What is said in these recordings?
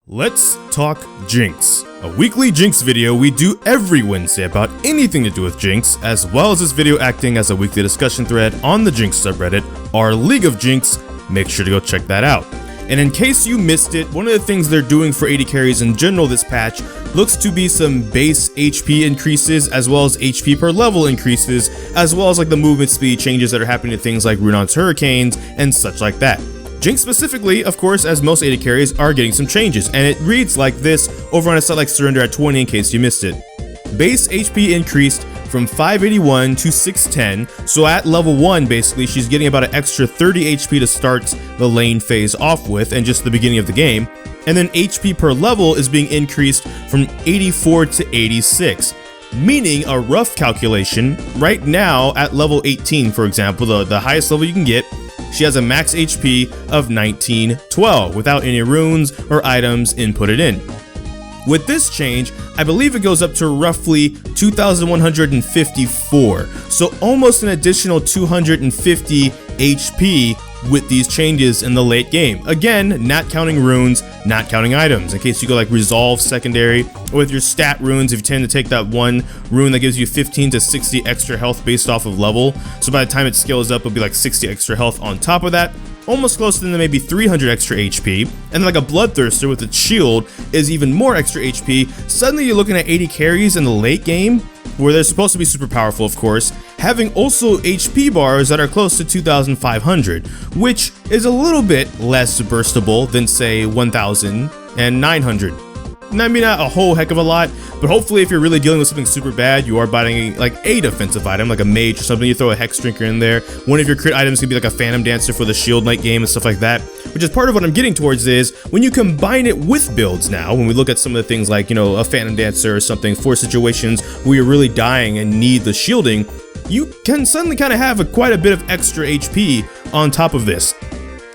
Let's talk Jinx, a weekly Jinx video we do every Wednesday about anything to do with Jinx, as well as this video acting as a weekly discussion thread on the Jinx subreddit, our League of Jinx. Make sure to go check that out. And in case you missed it, one of the things they're doing for AD carries in general this patch looks to be some base HP increases, as well as HP per level increases, as well as like the movement speed changes that are happening to things like Runon's Hurricanes and such like that. Jinx specifically, of course, as most AD carries, are getting some changes, and it reads like this over on a site like Surrender at 20 in case you missed it. Base HP increased from 581 to 610, so at level 1 basically she's getting about an extra 30 HP to start the lane phase off with, and just the beginning of the game. And then HP per level is being increased from 84 to 86. Meaning a rough calculation, right now at level 18 for example, the highest level you can get, she has a max HP of 1912 without any runes or items inputted in. With this change, I believe it goes up to roughly 2,154, so almost an additional 250 HP with these changes in the late game. Again, not counting runes, not counting items, in case you go like resolve secondary, or with your stat runes, if you tend to take that one rune that gives you 15 to 60 extra health based off of level, so by the time it scales up it'll be like 60 extra health on top of that, almost close to maybe 300 extra HP, and then like a Bloodthirster with its shield is even more extra HP. Suddenly you're looking at 80 carries in the late game, where they're supposed to be super powerful of course, having also HP bars that are close to 2,500, which is a little bit less burstable than say 1,900. I mean, not a whole heck of a lot, but hopefully if you're really dealing with something super bad, you are buying like a defensive item, like a mage or something. You throw a Hex Drinker in there. One of your crit items could be like a Phantom Dancer for the Shield Knight game and stuff like that, which is part of what I'm getting towards is when you combine it with builds now, when we look at some of the things like, you know, a Phantom Dancer or something for situations where you're really dying and need the shielding, you can suddenly kind of have quite a bit of extra HP on top of this.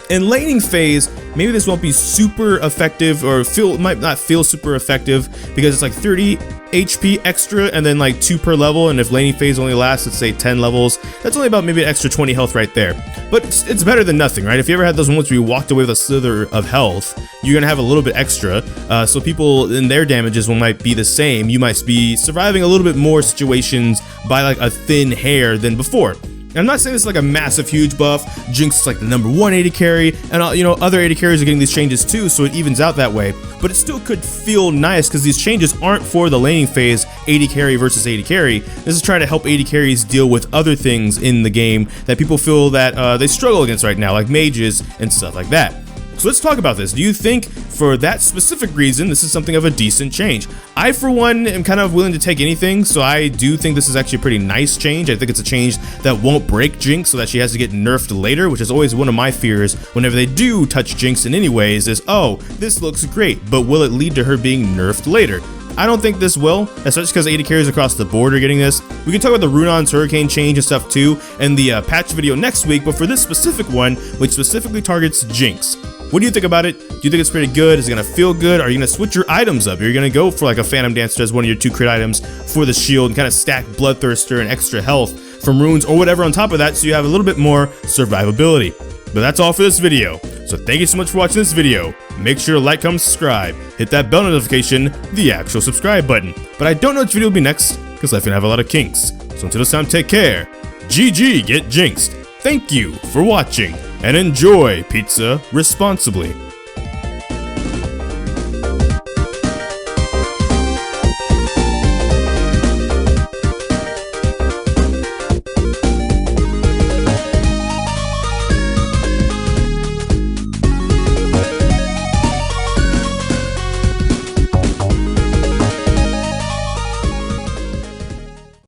In laning phase, maybe this won't be super effective, or might not feel super effective because it's like 30 HP extra and then like 2 per level, and if laning phase only lasts, let's say 10 levels, that's only about maybe an extra 20 health right there. But it's better than nothing, right? If you ever had those moments where you walked away with a slither of health, you're gonna have a little bit extra, so people in their damages might be the same. You might be surviving a little bit more situations by like a thin hair than before. I'm not saying this is like a massive huge buff. Jinx is like the #1 AD carry, and you know, other AD carries are getting these changes too, so it evens out that way. But it still could feel nice because these changes aren't for the laning phase AD carry versus AD carry. This is trying to help AD carries deal with other things in the game that people feel that they struggle against right now, like mages and stuff like that. So let's talk about this. Do you think for that specific reason this is something of a decent change? I for one am kind of willing to take anything, so I do think this is actually a pretty nice change. I think it's a change that won't break Jinx so that she has to get nerfed later, which is always one of my fears whenever they do touch Jinx in any ways is, oh, this looks great, but will it lead to her being nerfed later? I don't think this will, especially because AD carries across the board are getting this. We can talk about the Runon's Hurricane change and stuff too in the patch video next week, but for this specific one, which specifically targets Jinx, what do you think about it? Do you think it's pretty good? Is it gonna feel good? Are you gonna switch your items up? Are you gonna go for like a Phantom Dancer as one of your 2 crit items for the shield and kind of stack Bloodthirster and extra health from runes or whatever on top of that so you have a little bit more survivability? But that's all for this video. So thank you so much for watching this video. Make sure to like, comment, subscribe, hit that bell notification, the actual subscribe button. But I don't know which video will be next because life's gonna have a lot of kinks. So until this time, take care. GG, get jinxed. Thank you for watching and enjoy pizza responsibly.